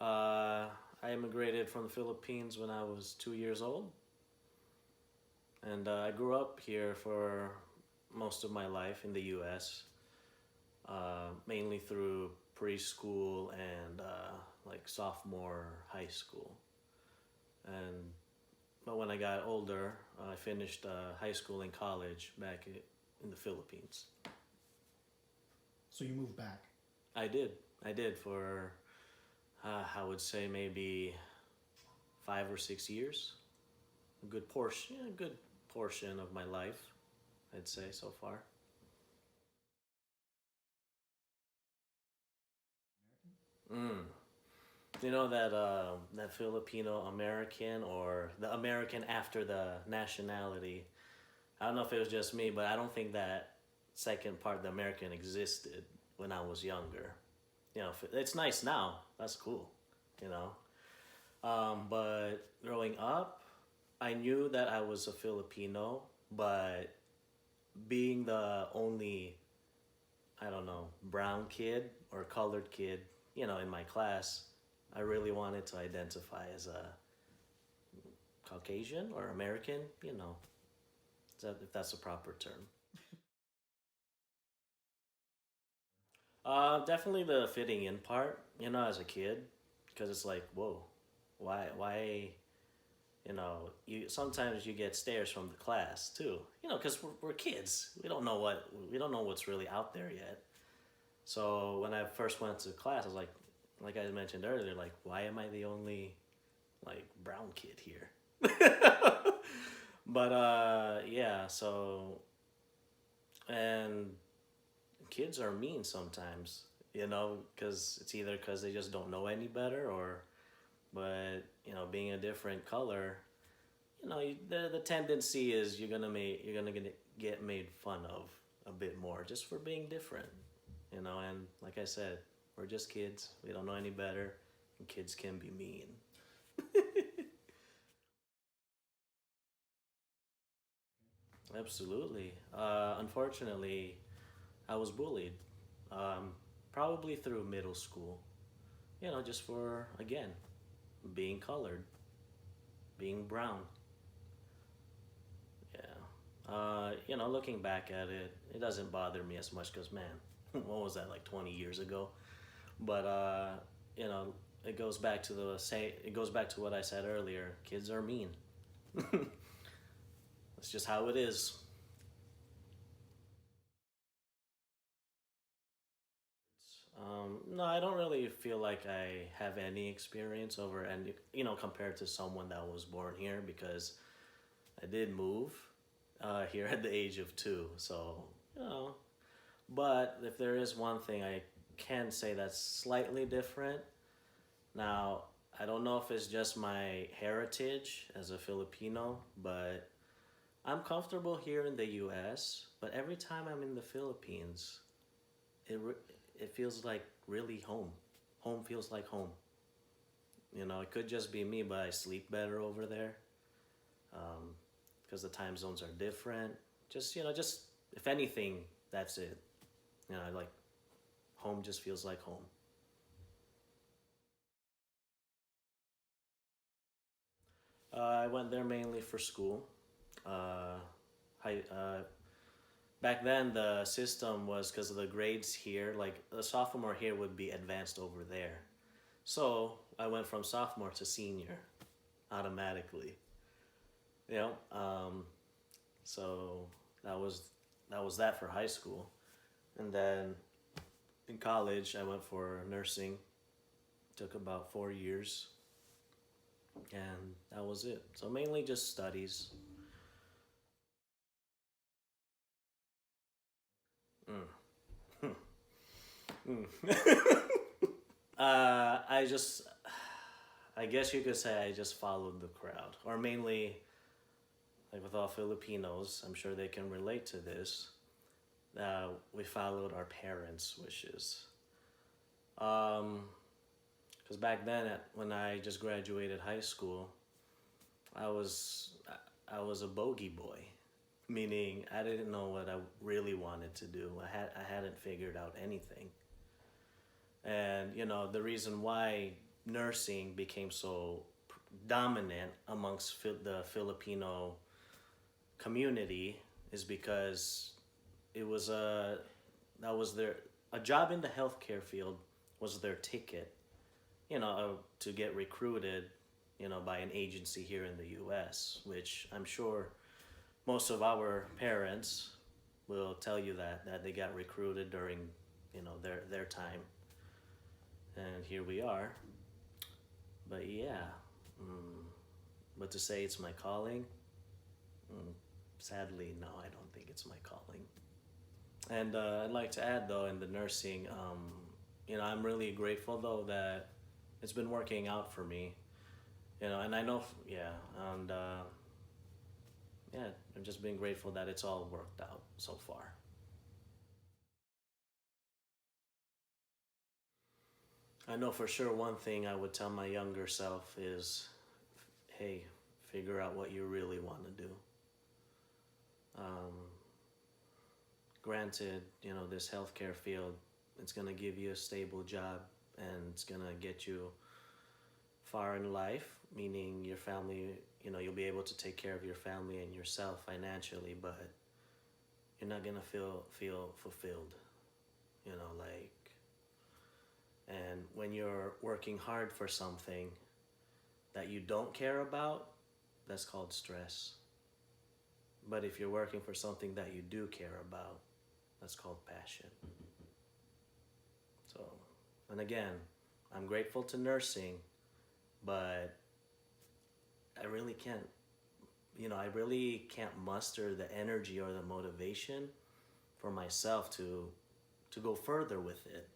Uh, I immigrated from the Philippines when I was 2 years old, and I grew up here for most of my life in the U.S., mainly through preschool and like sophomore high school. And but when I got older, I finished high school and college back in the Philippines. So you moved back. I did. I did for I would say maybe 5 or 6 years. A good portion of my life, I'd say so far. Mm. You know that Filipino American or the American after the nationality. I don't know if it was just me, but I don't think that second part, the American, existed when I was younger. You know, it's nice now. That's cool. You know, but growing up, I knew that I was a Filipino, but being the only, I don't know, brown kid or colored kid, in my class, I really wanted to identify as a Caucasian or American, if that's a proper term. Definitely the fitting in part, as a kid, because it's like, whoa, why, you sometimes you get stares from the class too, because we're kids. We don't know what's really out there yet. So when I first went to class, I was like I mentioned earlier, like, why am I the only like brown kid here? But yeah, so and kids are mean sometimes, because it's either because they just don't know any better, or but being a different color, the tendency is you're gonna get made fun of a bit more just for being different, and like I said, we're just kids. We don't know any better, and kids can be mean. Absolutely. Unfortunately, I was bullied, um, probably through middle school. Just for again being colored, being brown. Yeah. Looking back at it, it doesn't bother me as much because, man, what was that, like 20 years ago? But you know, it goes back to what I said earlier. Kids are mean. That's just how it is. No, I don't really feel like I have any experience over and compared to someone that was born here, because I did move here at the age of 2. So you know, but if there is one thing I can say that's slightly different. Now, I don't know if it's just my heritage as a Filipino, but I'm comfortable here in the US, but every time I'm in the Philippines, it, re- it feels like really home. Home feels like home. It could just be me, but I sleep better over there, because the time zones are different. Just if anything, that's it. Like home just feels like home. I went there mainly for school. Uh, Back then, the system was because of the grades here. Like a sophomore here would be advanced over there. So I went from sophomore to senior automatically. You know, um, so that was that for high school, and then in college I went for nursing. Took about 4 years, and that was it. So mainly just studies. Mm. Mm. I just, I guess you could say I just followed the crowd, or mainly like with all Filipinos, I'm sure they can relate to this. We followed our parents' wishes. Because back then, when I just graduated high school, I was I was a bogey boy, meaning I didn't know what I really wanted to do. I hadn't figured out anything, and the reason why nursing became so dominant amongst the Filipino community is because it was that was their a job in the healthcare field was their ticket, to get recruited, by an agency here in the U.S., which I'm sure most of our parents will tell you that they got recruited during, their time, and here we are. But yeah, mm, but to say it's my calling, mm, sadly, no, I don't think it's my calling. And I'd like to add, though, in the nursing, I'm really grateful, though, that it's been working out for me, and I know, yeah, and yeah, I've just been grateful that it's all worked out so far. I know for sure one thing I would tell my younger self is, hey, figure out what you really want to do. Um, Granted, this healthcare field, it's going to give you a stable job and it's going to get you far in life, meaning your family, you'll be able to take care of your family and yourself financially, but you're not going to feel fulfilled, like, and when you're working hard for something that you don't care about, that's called stress. But if you're working for something that you do care about, that's called passion. So, and again, I'm grateful to nursing, but I really can't, I really can't muster the energy or the motivation for myself to go further with it.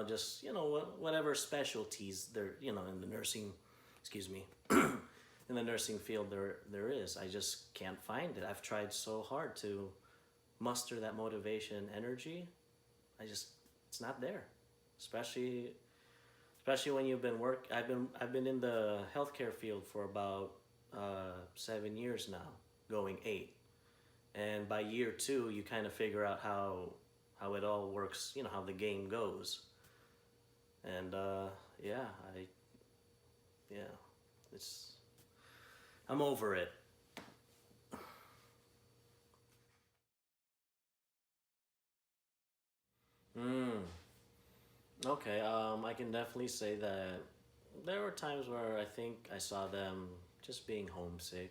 Just, whatever specialties there, in the nursing, excuse me, in the nursing field there is. I just can't find it. I've tried so hard to muster that motivation, energy. It's not there. Especially when you've been I've been in the healthcare field for about 7 years now, going 8. And by year 2, you kind of figure out how it all works, how the game goes. And yeah, yeah, it's I'm over it. Mm. Okay, I can definitely say that there were times where I think I saw them just being homesick,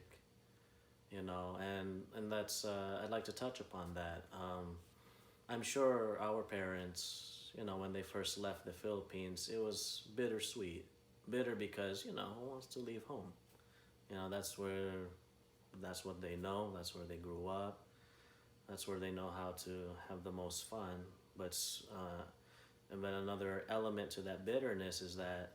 and that's I'd like to touch upon that. I'm sure our parents, when they first left the Philippines, it was bittersweet. Bitter because, who wants to leave home? That's what they know, that's where they grew up, that's where they know how to have the most fun. But and then another element to that bitterness is that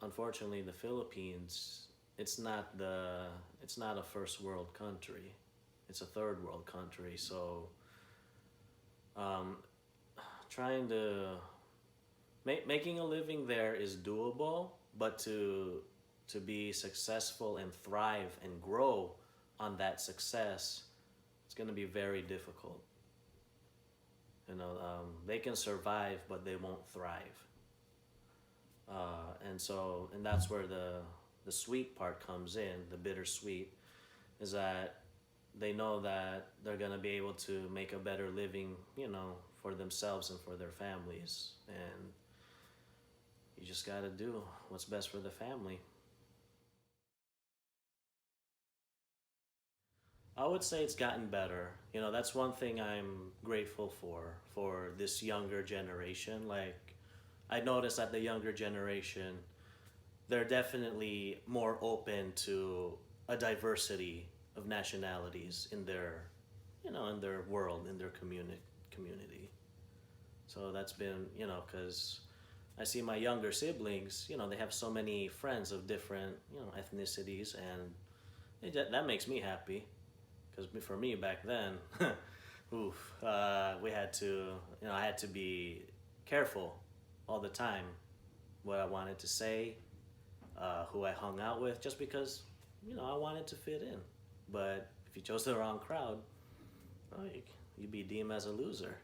unfortunately the Philippines, it's not a first world country. It's a third world country. So um, trying to making a living there is doable, but to be successful and thrive and grow on that success, it's going to be very difficult. They can survive, but they won't thrive. And that's where the sweet part comes in. The bittersweet is that they know that they're gonna be able to make a better living, for themselves and for their families. And you just gotta do what's best for the family. I would say it's gotten better. That's one thing I'm grateful for this younger generation. Like, I noticed that the younger generation, they're definitely more open to a diversity of nationalities in their world, in their community. So that's been, because I see my younger siblings, they have so many friends of different, ethnicities, and that makes me happy. Because for me back then, oof, we had to, I had to be careful all the time what I wanted to say, who I hung out with, just because, I wanted to fit in. But if you chose the wrong crowd, well, you'd be deemed as a loser.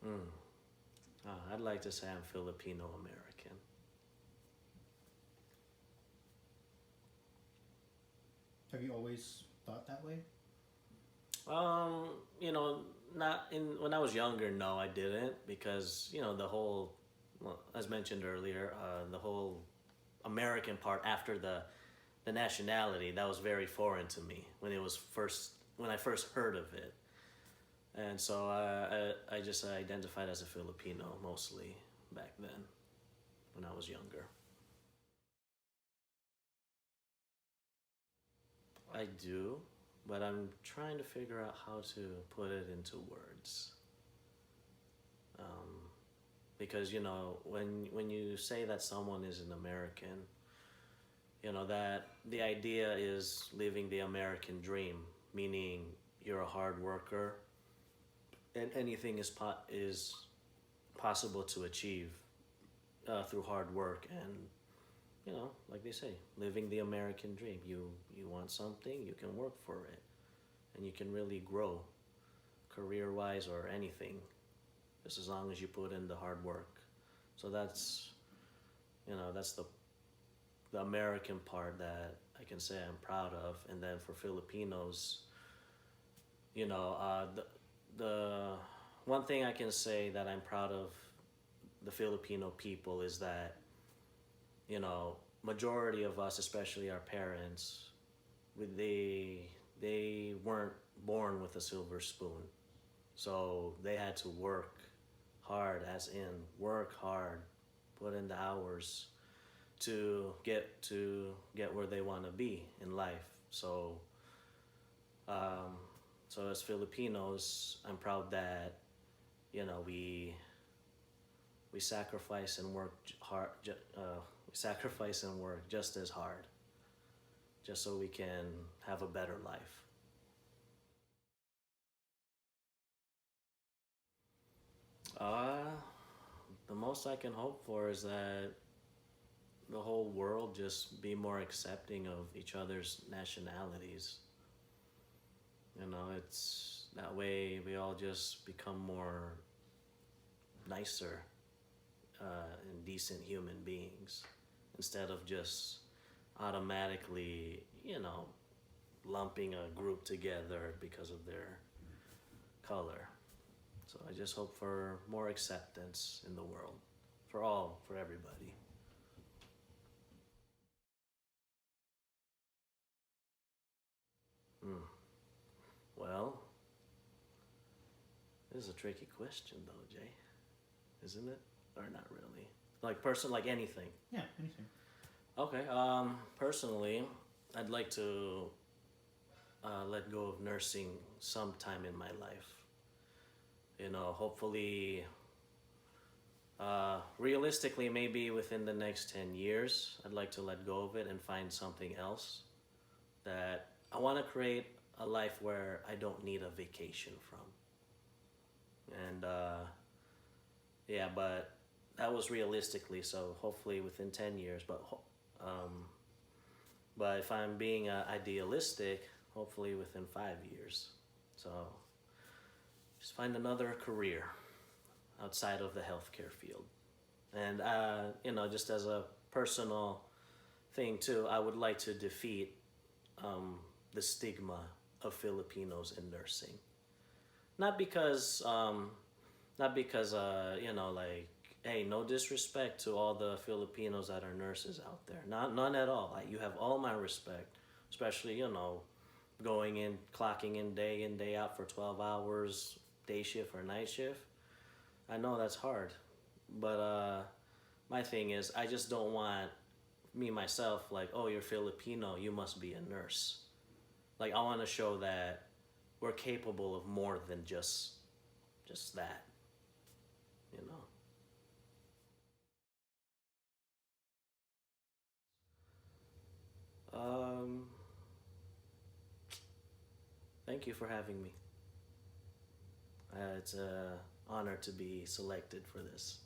Mm. I'd like to say I'm Filipino American. Have you always thought that way? You know, not in when I was younger. No, I didn't because the whole, well, as mentioned earlier, the whole American part after the nationality, that was very foreign to me when I first heard of it, and so I just identified as a Filipino mostly back then when I was younger. I do, but I'm trying to figure out how to put it into words. Um, because when you say that someone is an American, that the idea is living the American dream, meaning you're a hard worker, and anything is possible to achieve through hard work and like they say, living the American dream. You want something, you can work for it, and you can really grow career wise or anything, just as long as you put in the hard work. So that's the American part that I can say I'm proud of. And then for Filipinos, the one thing I can say that I'm proud of the Filipino people is that majority of us, especially our parents, they weren't born with a silver spoon, so they had to work hard, as in work hard, put in the hours to get where they want to be in life. So as Filipinos, I'm proud that we sacrifice and work hard. We sacrifice and work just as hard, just so we can have a better life. Uh, the most I can hope for is that the whole world just be more accepting of each other's nationalities. It's that way we all just become more nicer and decent human beings instead of just automatically, lumping a group together because of their color. So I just hope for more acceptance in the world for everybody. Hmm. Well, this is a tricky question though, Jay, isn't it? Or not really? Like anything. Yeah, anything. Okay. Personally, I'd like to let go of nursing sometime in my life. Hopefully, realistically, maybe within the next 10 years, I'd like to let go of it and find something else that I want to create a life where I don't need a vacation from. And yeah, but that was realistically, so hopefully within 10 years. But if I'm being idealistic, hopefully within 5 years. So just find another career outside of the healthcare field. And just as a personal thing too, I would like to defeat the stigma of Filipinos in nursing. Not because like, hey, no disrespect to all the Filipinos that are nurses out there. None at all. Like, you have all my respect, especially going in, clocking in day out for 12 hours, day shift or night shift. I know that's hard, but my thing is, I just don't want me myself like, oh, you're Filipino, you must be a nurse. Like, I want to show that we're capable of more than just that, you know. Thank you for having me. It's an honor to be selected for this.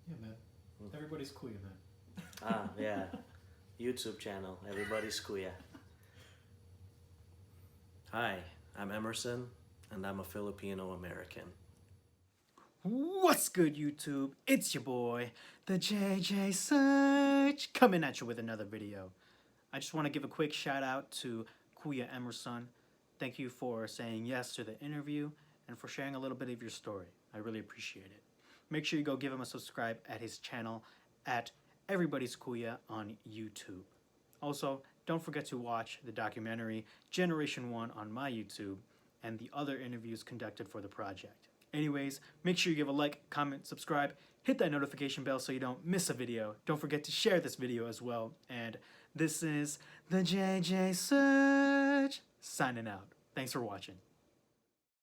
Yeah, man. Everybody's kuya, man. Yeah. YouTube channel, Everybody's Kuya. Hi, I'm Emerson, and I'm a Filipino American. What's good, YouTube? It's your boy, the JJ Search, coming at you with another video. I just want to give a quick shout out to Kuya Emerson. Thank you for saying yes to the interview and for sharing a little bit of your story. I really appreciate it. Make sure you go give him a subscribe at his channel at Everybody's Kuya on YouTube. Also, don't forget to watch the documentary Generation 1 on my YouTube and the other interviews conducted for the project. Anyways, make sure you give a like, comment, subscribe, hit that notification bell so you don't miss a video. Don't forget to share this video as well. And this is the JJ Search signing out. Thanks for watching.